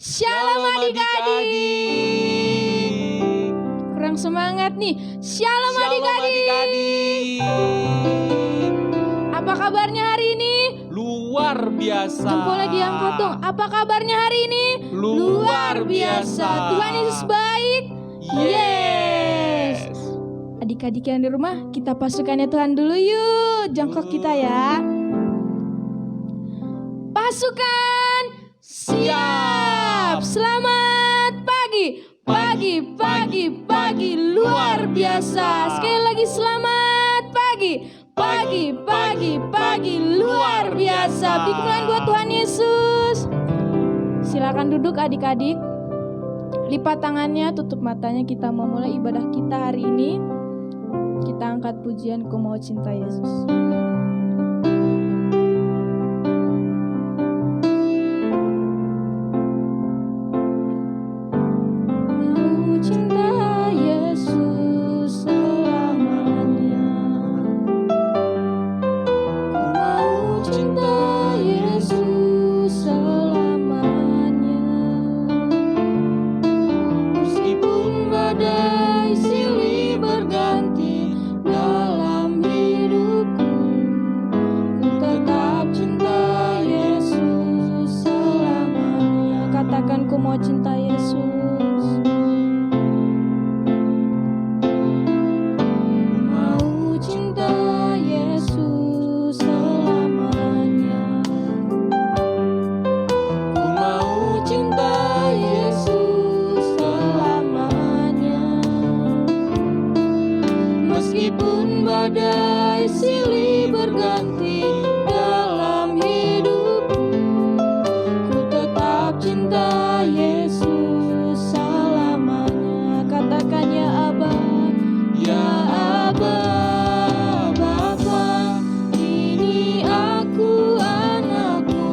Shalom adik-adik. Kurang semangat nih. Shalom adik-adik. Apa kabarnya hari ini? Luar biasa. Jempolnya diangkat dong. Apa kabarnya hari ini? Luar biasa. Tuhan Yesus baik. Yes. Adik-adik yang di rumah, kita pasukannya Tuhan dulu yuk. Jongkok kita ya. Pasukan siap. Selamat pagi. Pagi luar biasa. Sekali lagi selamat pagi. Pagi luar biasa. Beri kemuliaan buat Tuhan Yesus. Silakan duduk adik-adik. Lipat tangannya, tutup matanya. Kita mau mulai ibadah kita hari ini. Kita angkat pujian Ku Mau Cinta Yesus. Ku mau cinta Yesus. Mau cinta Yesus selamanya. Ku mau cinta Yesus selamanya. Meskipun badai silih berganti dalam hidupku, ku tetap cinta Yesus selamanya. Katakan ya Aba, ya Aba, Bapa, ini aku anakmu,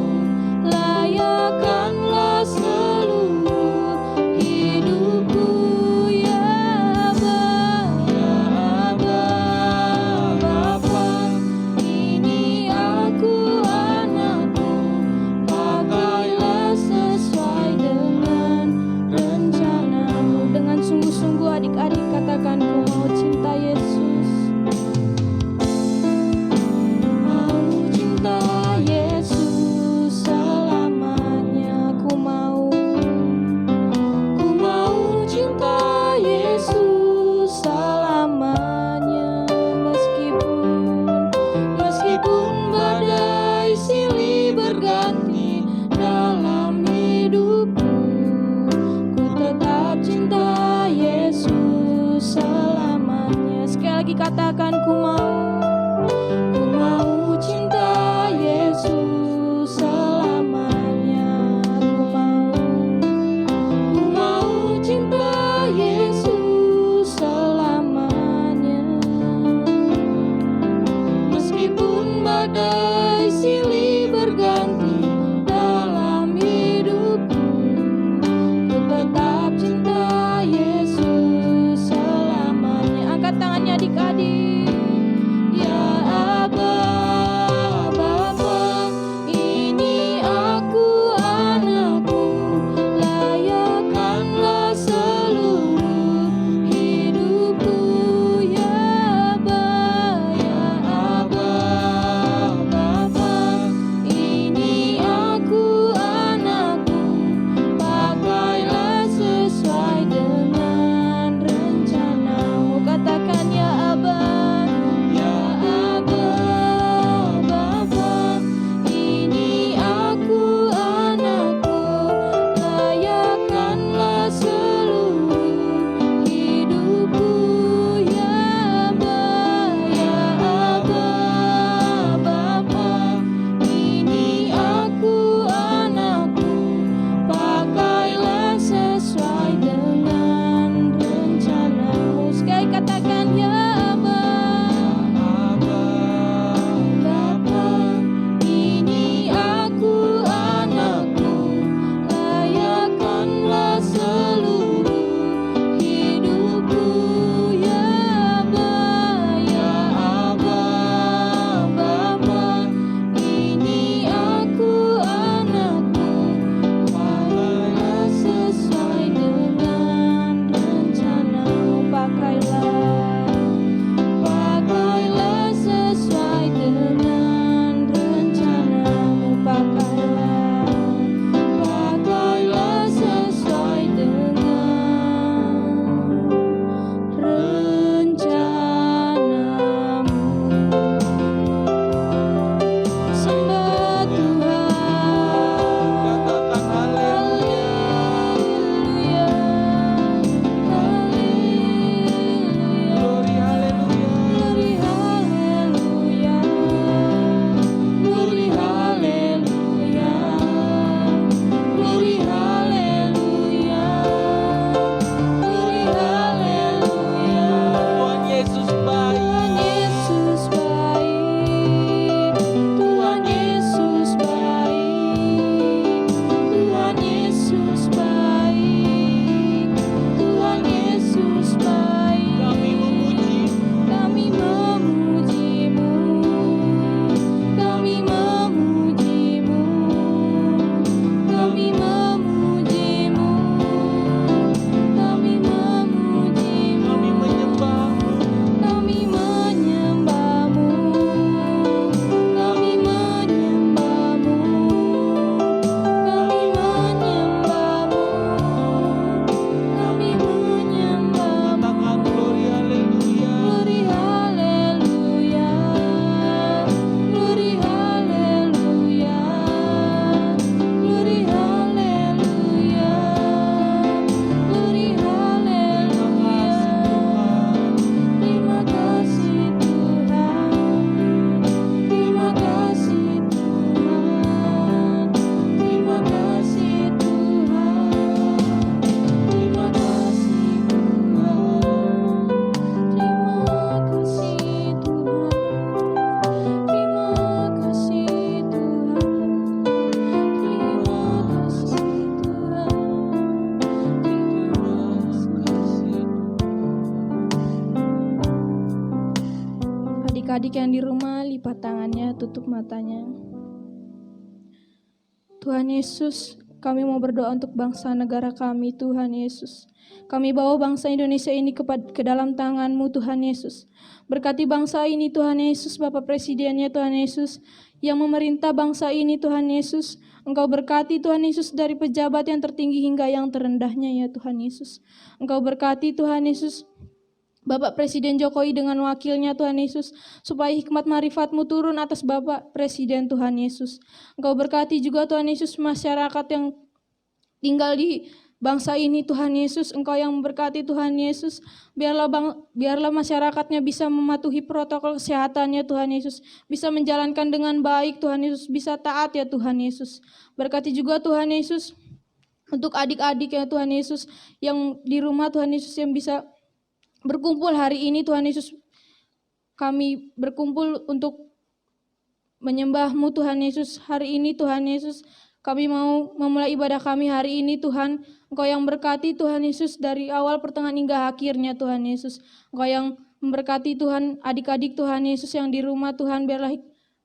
layakkanlah seluruh hidupku. Ya Aba, Bapa, ini aku anakmu, pakailah sesuai dengan rencanamu. Dengan sungguh-sungguh adik-adik katakan, ku mau cinta Yesus. Mau cinta Yesus selamanya. Ku mau cinta Yesus selamanya. Meskipun badai silih berganti dalam hidupku, ku tetap cinta Yesus selamanya. Sekali lagi katakan, ku mau cinta Yesus selamanya. Ku mau cinta Yesus selamanya. Meskipun badai silih berganti dalam hidupku, ku tetap cinta Yesus selamanya. Angkat tangannya adik-adik. adik-adik yang di rumah, lipat tangannya, tutup matanya. Tuhan Yesus, kami mau berdoa untuk bangsa negara kami, Tuhan Yesus. Kami bawa bangsa Indonesia ini ke dalam tangan-Mu, Tuhan Yesus. Berkati bangsa ini, Tuhan Yesus, Bapak Presidennya, Tuhan Yesus, yang memerintah bangsa ini, Tuhan Yesus. Engkau berkati, Tuhan Yesus, dari pejabat yang tertinggi hingga yang terendahnya, ya Tuhan Yesus. Engkau berkati, Tuhan Yesus, Bapak Presiden Jokowi dengan wakilnya, Tuhan Yesus, supaya hikmat marifat-Mu turun atas Bapak Presiden, Tuhan Yesus. Engkau berkati juga, Tuhan Yesus, masyarakat yang tinggal di bangsa ini, Tuhan Yesus. Engkau yang memberkati, Tuhan Yesus. Biarlah masyarakatnya bisa mematuhi protokol kesehatannya, Tuhan Yesus. Bisa menjalankan dengan baik, Tuhan Yesus. Bisa taat, ya Tuhan Yesus. Berkati juga, Tuhan Yesus, untuk adik-adik, ya Tuhan Yesus, yang di rumah, Tuhan Yesus, yang bisa berkumpul hari ini, Tuhan Yesus. Kami berkumpul untuk menyembah-Mu, Tuhan Yesus. Hari ini, Tuhan Yesus, kami mau memulai ibadah kami hari ini, Tuhan. Engkau yang berkati, Tuhan Yesus, dari awal, pertengahan, hingga akhirnya, Tuhan Yesus. Engkau yang memberkati, Tuhan, adik-adik, Tuhan Yesus, yang di rumah, Tuhan.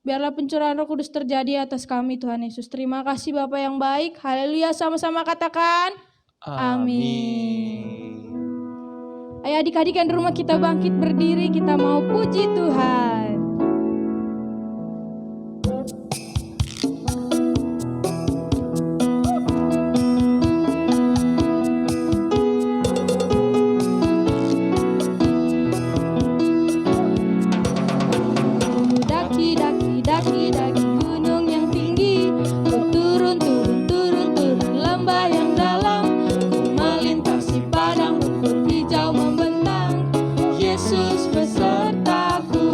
Biarlah pencurahan Roh Kudus terjadi atas kami, Tuhan Yesus. Terima kasih, Bapa yang baik. Haleluya, sama-sama katakan amin. Ayo adik-adik yang di rumah, kita bangkit berdiri, kita mau puji Tuhan. Daki gunung yang tinggi, ku turun lembah yang dalam, ku melintasi padang rumput hijau membentang. Yesus besertaku.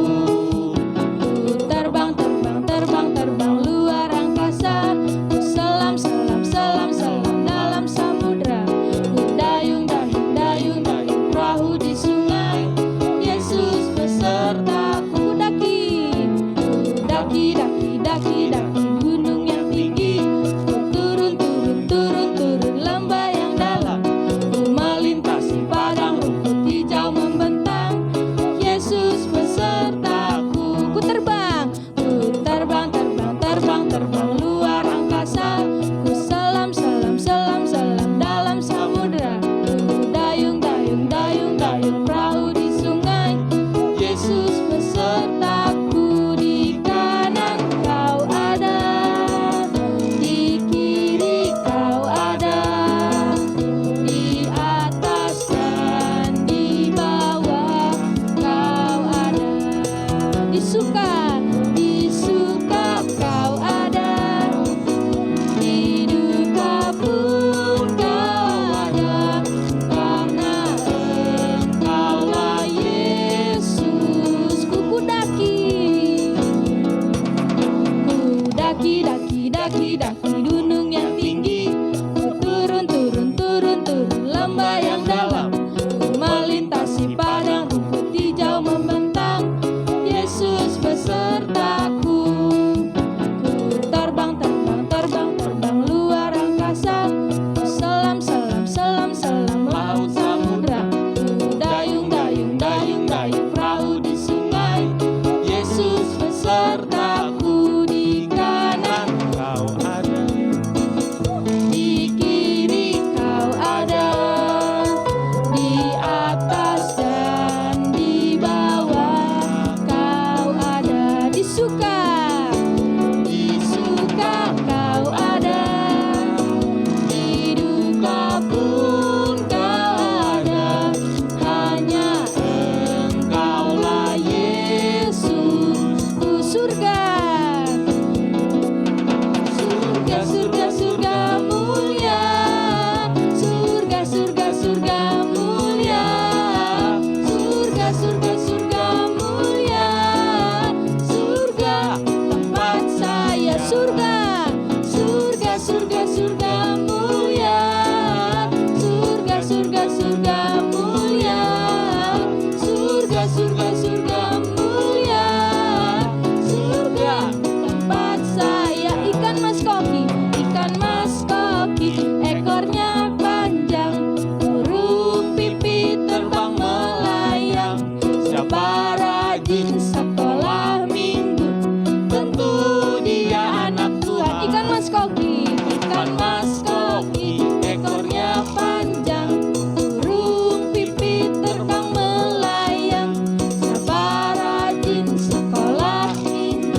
Hewan maskoki ekornya panjang, burung pipit terbang melayang. Siapa rajin sekolah ini,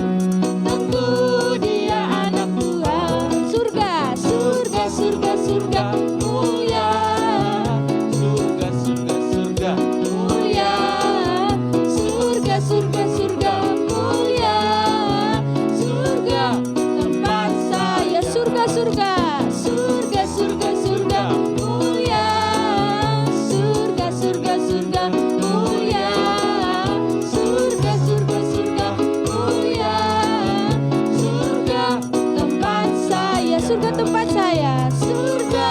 tentu dia anak Tuhan. Surga, surga, surga, surga mulia, surga, surga, surga. mulia. Surga, surga, surga mulia. Surga tempat saya. Surga, surga, surga, surga, surga mulia. Surga, surga, surga mulia. Surga, surga, surga mulia. Surga tempat saya. Surga tempat saya. Surga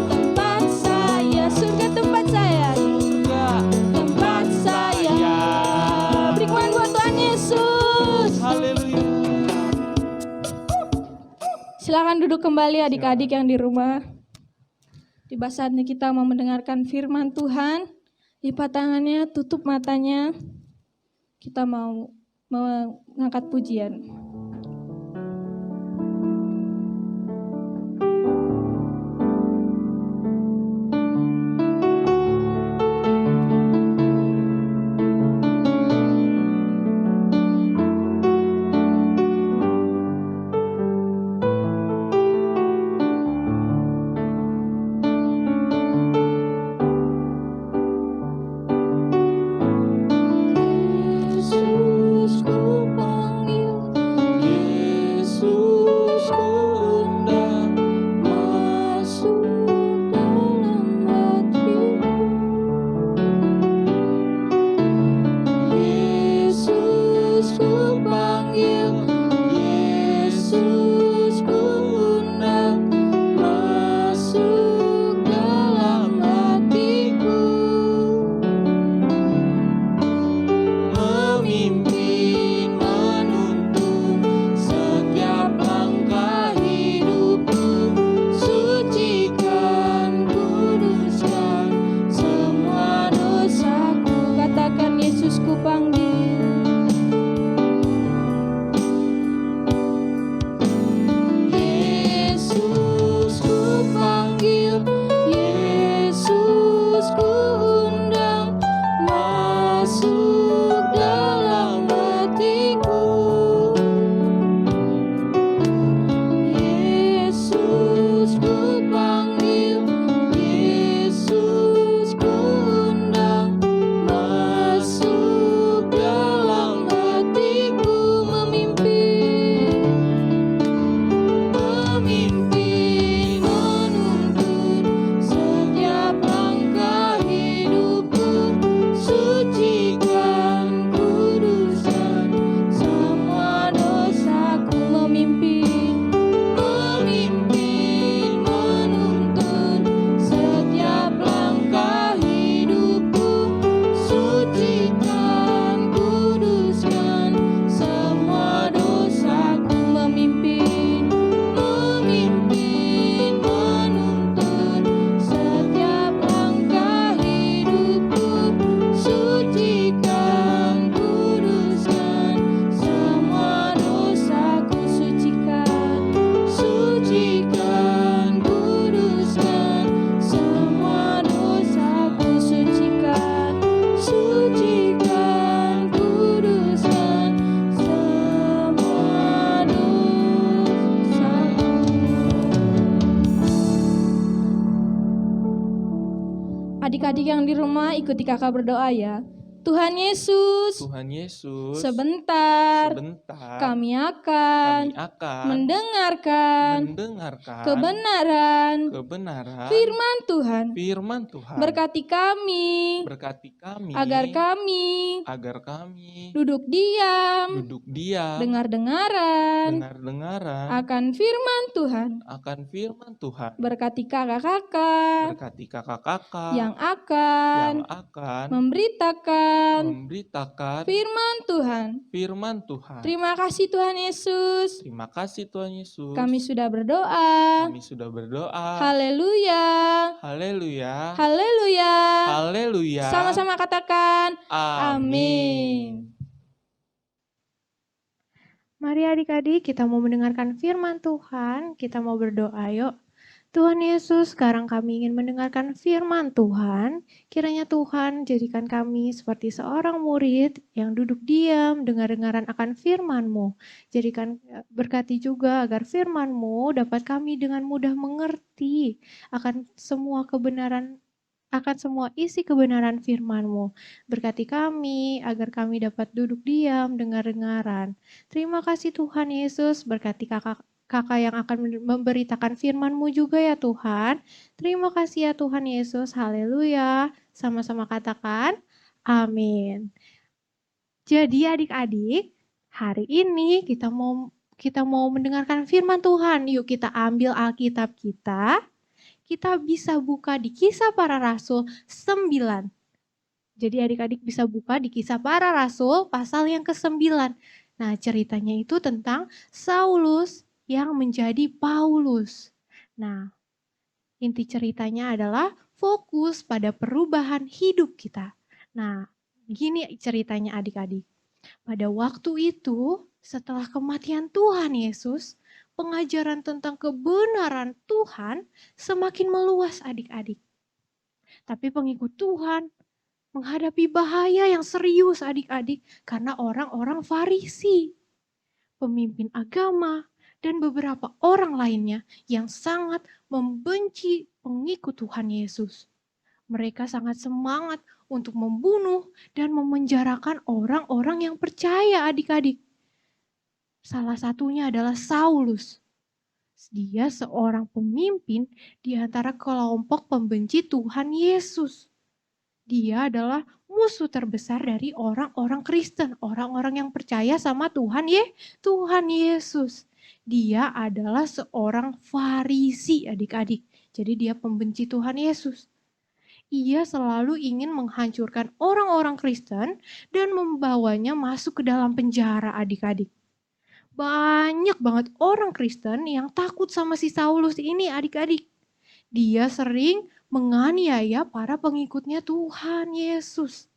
tempat saya. Surga tempat saya. Surga Tempat saya. Beri kemuliaan buat Tuhan Yesus. Haleluya. Silakan duduk kembali adik-adik yang di rumah. Tiba saatnya kita mau mendengarkan firman Tuhan. Lipat tangannya, tutup matanya. Kita mau mengangkat pujian. Yesus ku panggil, Yesus ku undang, masuk dalam hatiku. Yesus ku panggil, Yesus ku undang, masuk dalam hatiku. memimpin, menuntun setiap langkah hidupku, Sucikan, kuduskan semua dosaku. Katakan Yesus ku panggil. Yesus ku panggil, Yesus ku undang, masuk dalam hatiku. Yesus ku panggil, Yesus ku undang, masuk dalam hatiku. Memimpin, memimpin, menuntun setiap langkah hidupku. Sucikan, kuduskan semua dosaku. Memimpin, memimpin, menuntun setiap langkah hidupku. Sucikan, kuduskan semua dosaku. Memimpin, memimpin, menuntun setiap langkah hidupku. Sucikan, kuduskan semua dosaku. Sucikan, sucikan, kuduskan semua dosaku. Sucikan, sucikan, kuduskan semua dosaku. Adik-adik yang di rumah, ikuti kakak berdoa ya. Tuhan Yesus, Tuhan Yesus, sebentar sebentar kami akan kami akan mendengarkan mendengarkan kebenaran kebenaran firman Tuhan. firman Tuhan. Berkati kami Berkati kami agar kami duduk diam dengar-dengaran dengar-dengaran akan firman Tuhan. akan firman Tuhan. Berkati kakak-kakak Berkati kakak-kakak yang akan memberitakan memberitakan firman Tuhan. firman Tuhan. Terima kasih Tuhan Yesus. Terima kasih Tuhan Yesus. Kami sudah berdoa. Kami sudah berdoa. Haleluya. Haleluya. Haleluya. Haleluya. Sama-sama katakan Amin. Mari adik-adik kita mau mendengarkan firman Tuhan, kita mau berdoa yuk. Tuhan Yesus, sekarang kami ingin mendengarkan firman Tuhan. Kiranya Tuhan jadikan kami seperti seorang murid yang duduk diam, dengar-dengaran akan firman-Mu. Jadikan berkati juga agar firman-Mu dapat kami dengan mudah mengerti akan semua kebenaran, akan semua isi kebenaran firman-Mu. Berkati kami agar kami dapat duduk diam, dengar-dengaran. Terima kasih Tuhan Yesus, berkati kakak yang akan memberitakan firman-Mu juga ya Tuhan. Terima kasih ya Tuhan Yesus, haleluya. Sama-sama katakan, amin. Jadi adik-adik, hari ini kita mau mendengarkan firman Tuhan. Yuk kita ambil Alkitab kita. Kita bisa buka di Kisah Para Rasul 9. Jadi adik-adik bisa buka di Kisah Para Rasul pasal yang ke-9. Nah, ceritanya itu tentang Saulus yang menjadi Paulus. Nah, inti ceritanya adalah fokus pada perubahan hidup kita. Nah, gini ceritanya adik-adik. Pada waktu itu, setelah kematian Tuhan Yesus, pengajaran tentang kebenaran Tuhan semakin meluas adik-adik. Tapi pengikut Tuhan menghadapi bahaya yang serius adik-adik karena orang-orang Farisi, pemimpin agama, dan beberapa orang lainnya yang sangat membenci pengikut Tuhan Yesus. Mereka sangat semangat untuk membunuh dan memenjarakan orang-orang yang percaya adik-adik. Salah satunya adalah Saulus. Dia seorang pemimpin di antara kelompok pembenci Tuhan Yesus. Dia adalah musuh terbesar dari orang-orang Kristen, orang-orang yang percaya sama Tuhan Yesus. Dia adalah seorang Farisi adik-adik. Jadi dia pembenci Tuhan Yesus. Ia selalu ingin menghancurkan orang-orang Kristen dan membawanya masuk ke dalam penjara adik-adik. Banyak banget orang Kristen yang takut sama si Saulus ini adik-adik. Dia sering menganiaya para pengikutnya Tuhan Yesus.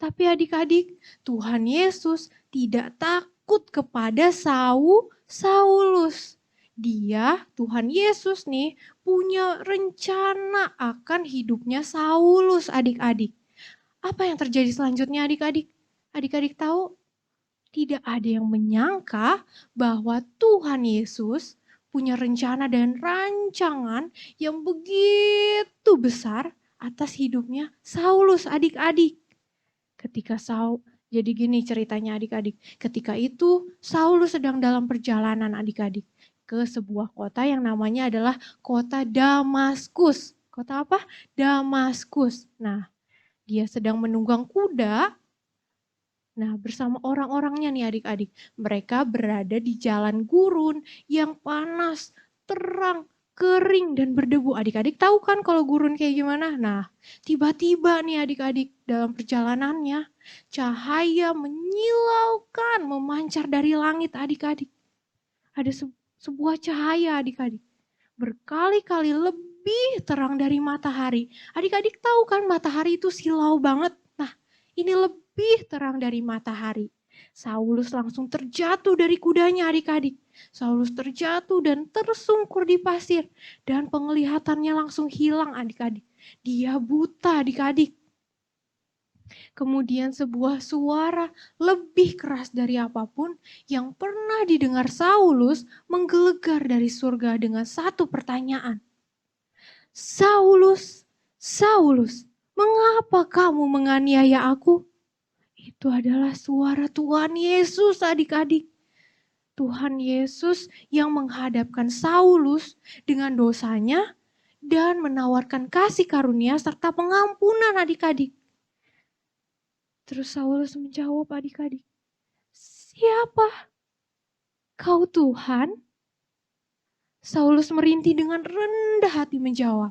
Tapi adik-adik, Tuhan Yesus tidak takut kepada Saulus. Dia, Tuhan Yesus nih, punya rencana akan hidupnya Saulus adik-adik. Apa yang terjadi selanjutnya adik-adik? Adik-adik tahu? Tidak ada yang menyangka bahwa Tuhan Yesus punya rencana dan rancangan yang begitu besar atas hidupnya Saulus adik-adik. Jadi gini ceritanya adik-adik. Ketika itu Saulus sedang dalam perjalanan adik-adik ke sebuah kota yang namanya adalah kota Damaskus. Kota apa? Damaskus. Nah, dia sedang menunggang kuda. Nah, bersama orang-orangnya nih adik-adik. Mereka berada di jalan gurun yang panas, terang, kering, dan berdebu. Adik-adik tahu kan kalau gurun kayak gimana? Nah, tiba-tiba nih adik-adik dalam perjalanannya, cahaya menyilaukan, memancar dari langit adik-adik. Ada sebuah cahaya adik-adik. Berkali-kali lebih terang dari matahari. Adik-adik tahu kan matahari itu silau banget. Nah, ini lebih terang dari matahari. Saulus langsung terjatuh dari kudanya adik-adik. Saulus terjatuh dan tersungkur di pasir. Dan penglihatannya langsung hilang adik-adik. Dia buta adik-adik. Kemudian sebuah suara lebih keras dari apapun yang pernah didengar Saulus menggelegar dari surga dengan satu pertanyaan. Saulus, Saulus, mengapa kamu menganiaya aku? Itu adalah suara Tuhan Yesus adik-adik. Tuhan Yesus yang menghadapkan Saulus dengan dosanya dan menawarkan kasih karunia serta pengampunan adik-adik. Terus Saulus menjawab adik-adik, siapa? Kau Tuhan? Saulus merintih dengan rendah hati menjawab,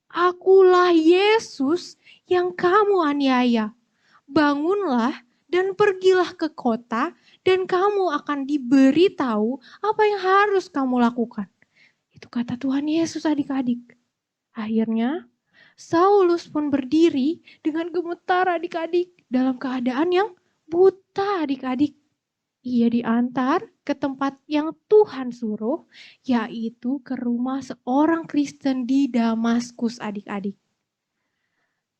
akulah Yesus yang kamu aniaya. Bangunlah dan pergilah ke kota dan kamu akan diberitahu apa yang harus kamu lakukan. Itu kata Tuhan Yesus adik-adik. Akhirnya Saulus pun berdiri dengan gemetar adik-adik dalam keadaan yang buta adik-adik. Ia diantar ke tempat yang Tuhan suruh, yaitu ke rumah seorang Kristen di Damaskus, adik-adik.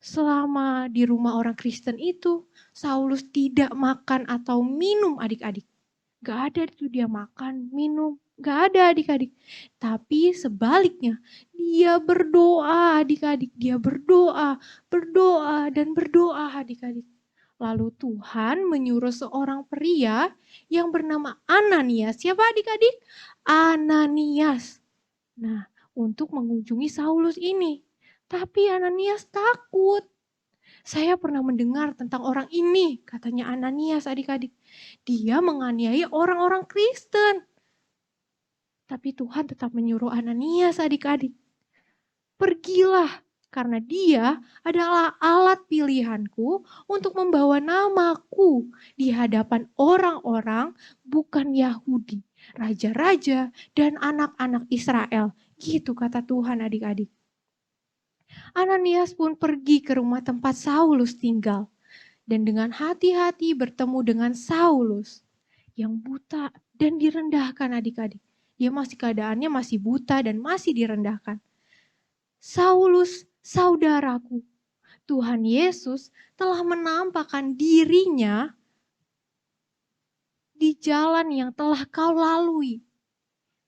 Selama di rumah orang Kristen itu, Saulus tidak makan atau minum, adik-adik. Gak ada itu dia makan, minum, gak ada, adik-adik. Tapi sebaliknya, dia berdoa, adik-adik. Dia berdoa, berdoa, dan berdoa, adik-adik. Lalu Tuhan menyuruh seorang pria yang bernama Ananias. Siapa, adik-adik? Ananias. Nah, untuk mengunjungi Saulus ini. Tapi Ananias takut. Saya pernah mendengar tentang orang ini, katanya Ananias, adik-adik. Dia menganiaya orang-orang Kristen. Tapi Tuhan tetap menyuruh Ananias, adik-adik. Pergilah, karena dia adalah alat pilihanku untuk membawa namaku di hadapan orang-orang bukan Yahudi, raja-raja, dan anak-anak Israel. Gitu kata Tuhan, adik-adik. Ananias pun pergi ke rumah tempat Saulus tinggal. Dan dengan hati-hati bertemu dengan Saulus yang buta dan direndahkan, adik-adik. Dia keadaannya masih buta dan masih direndahkan. Saulus, saudaraku, Tuhan Yesus telah menampakkan dirinya di jalan yang telah kau lalui.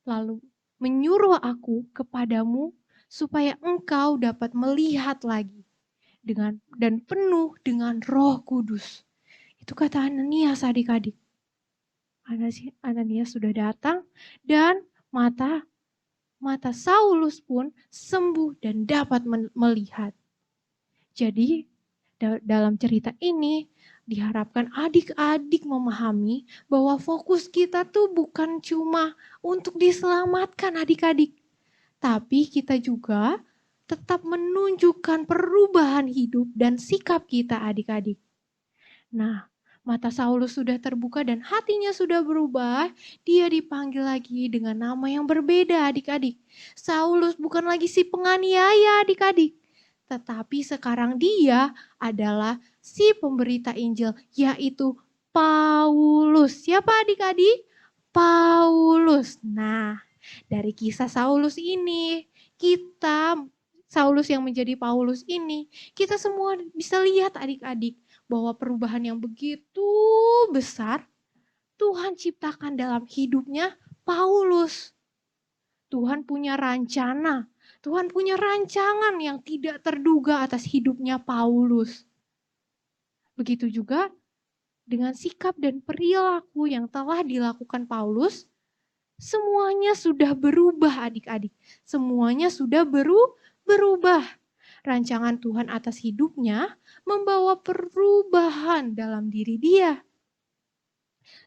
Lalu menyuruh aku kepadamu supaya engkau dapat melihat lagi dan penuh dengan Roh Kudus. Itu kata Ananias, adik-adik. Ananias sudah datang dan mata Saulus pun sembuh dan dapat melihat. Jadi dalam cerita ini diharapkan adik-adik memahami bahwa fokus kita tuh bukan cuma untuk diselamatkan, adik-adik. Tapi kita juga tetap menunjukkan perubahan hidup dan sikap kita, adik-adik. Nah, mata Saulus sudah terbuka dan hatinya sudah berubah. Dia dipanggil lagi dengan nama yang berbeda, adik-adik. Saulus bukan lagi si penganiaya, adik-adik. Tetapi sekarang dia adalah si pemberita Injil, yaitu Paulus. Siapa, adik-adik? Paulus. Nah, dari kisah Saulus ini, Saulus yang menjadi Paulus ini, kita semua bisa lihat, adik-adik, bahwa perubahan yang begitu besar Tuhan ciptakan dalam hidupnya Paulus. Tuhan punya rencana, Tuhan punya rancangan yang tidak terduga atas hidupnya Paulus. Begitu juga dengan sikap dan perilaku yang telah dilakukan Paulus, semuanya sudah berubah, adik-adik. Semuanya sudah berubah. Rancangan Tuhan atas hidupnya membawa perubahan dalam diri dia.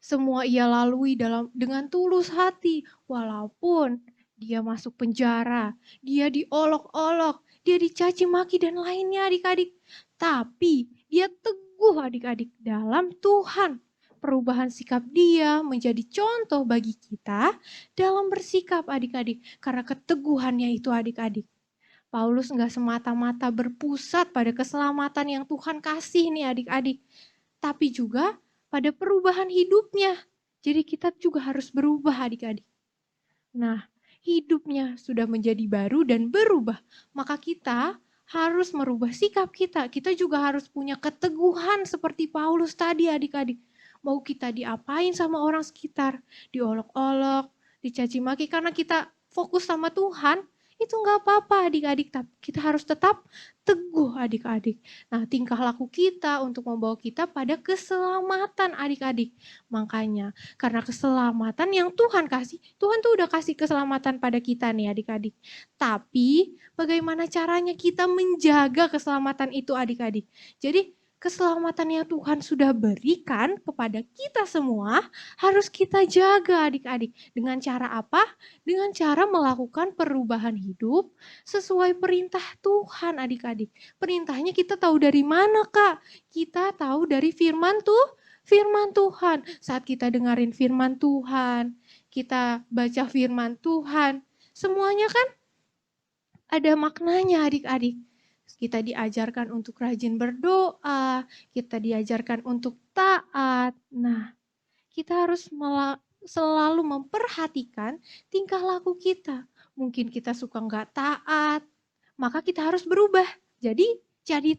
Semua ia lalui dengan tulus hati, walaupun dia masuk penjara, dia diolok-olok, dia dicaci maki dan lainnya, adik-adik. Tapi dia teguh, adik-adik, dalam Tuhan. Perubahan sikap dia menjadi contoh bagi kita dalam bersikap, adik-adik, karena keteguhannya itu, adik-adik. Paulus nggak semata-mata berpusat pada keselamatan yang Tuhan kasih nih, adik-adik. Tapi juga pada perubahan hidupnya. Jadi kita juga harus berubah, adik-adik. Nah, hidupnya sudah menjadi baru dan berubah. Maka kita harus merubah sikap kita. Kita juga harus punya keteguhan seperti Paulus tadi, adik-adik. Mau kita diapain sama orang sekitar, diolok-olok, dicaci maki karena kita fokus sama Tuhan, itu nggak apa-apa, adik-adik. Tapi kita harus tetap teguh, adik-adik. Nah, tingkah laku kita untuk membawa kita pada keselamatan, adik-adik. Makanya, karena keselamatan yang Tuhan kasih, Tuhan tuh udah kasih keselamatan pada kita nih, adik-adik. Tapi, bagaimana caranya kita menjaga keselamatan itu, adik-adik? Jadi, keselamatan yang Tuhan sudah berikan kepada kita semua harus kita jaga, adik-adik. Dengan cara apa? Dengan cara melakukan perubahan hidup sesuai perintah Tuhan, adik-adik. Perintahnya kita tahu dari mana, Kak? Kita tahu dari firman Tuhan. Saat kita dengerin firman Tuhan, kita baca firman Tuhan, semuanya kan ada maknanya, adik-adik. Kita diajarkan untuk rajin berdoa, kita diajarkan untuk taat. Nah, kita harus selalu memperhatikan tingkah laku kita. Mungkin kita suka nggak taat, maka kita harus berubah. Jadi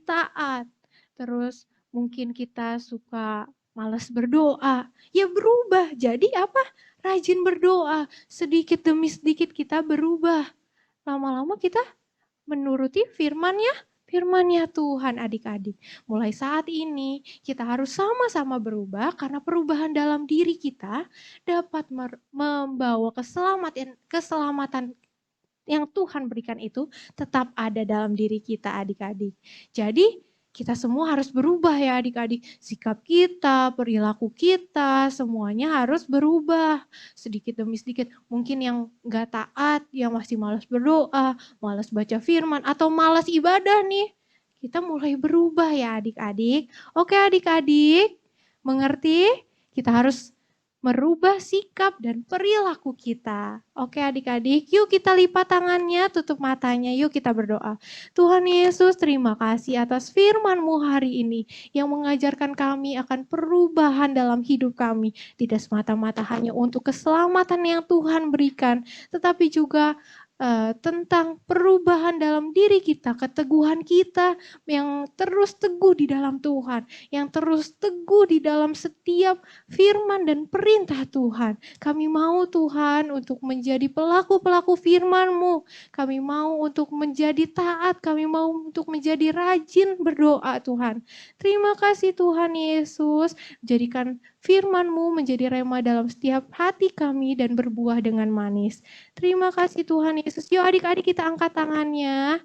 taat. Terus mungkin kita suka malas berdoa, ya berubah. Jadi apa? Rajin berdoa. Sedikit demi sedikit kita berubah. Lama-lama kita menuruti firman-Nya Tuhan, adik-adik. Mulai saat ini kita harus sama-sama berubah karena perubahan dalam diri kita dapat membawa keselamatan yang Tuhan berikan itu tetap ada dalam diri kita, adik-adik. Jadi kita semua harus berubah ya adik-adik. Sikap kita, perilaku kita, semuanya harus berubah. Sedikit demi sedikit. Mungkin yang gak taat, yang masih malas berdoa, malas baca firman, atau malas ibadah nih. Kita mulai berubah ya adik-adik. Oke adik-adik, mengerti? Kita harus merubah sikap dan perilaku kita. Oke adik-adik, yuk kita lipat tangannya, tutup matanya, yuk kita berdoa. Tuhan Yesus, terima kasih atas firman-Mu hari ini yang mengajarkan kami akan perubahan dalam hidup kami. Tidak semata-mata hanya untuk keselamatan yang Tuhan berikan, tetapi juga tentang perubahan dalam diri kita, keteguhan kita yang terus teguh di dalam Tuhan, yang terus teguh di dalam setiap firman dan perintah Tuhan. Kami mau Tuhan untuk menjadi pelaku-pelaku firman-Mu. Kami mau untuk menjadi taat, kami mau untuk menjadi rajin berdoa Tuhan. Terima kasih Tuhan Yesus, jadikan firman-Mu menjadi rema dalam setiap hati kami dan berbuah dengan manis. Terima kasih Tuhan Yesus. Yuk adik-adik kita angkat tangannya.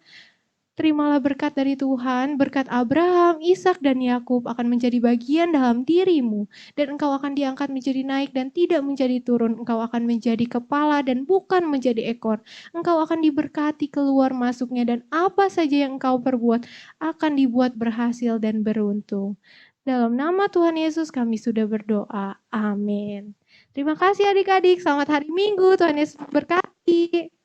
Terimalah berkat dari Tuhan, berkat Abraham, Ishak dan Yakub akan menjadi bagian dalam dirimu. Dan engkau akan diangkat menjadi naik dan tidak menjadi turun. Engkau akan menjadi kepala dan bukan menjadi ekor. Engkau akan diberkati keluar masuknya dan apa saja yang engkau perbuat akan dibuat berhasil dan beruntung. Dalam nama Tuhan Yesus kami sudah berdoa. Amin. Terima kasih adik-adik. Selamat hari Minggu. Tuhan Yesus berkati.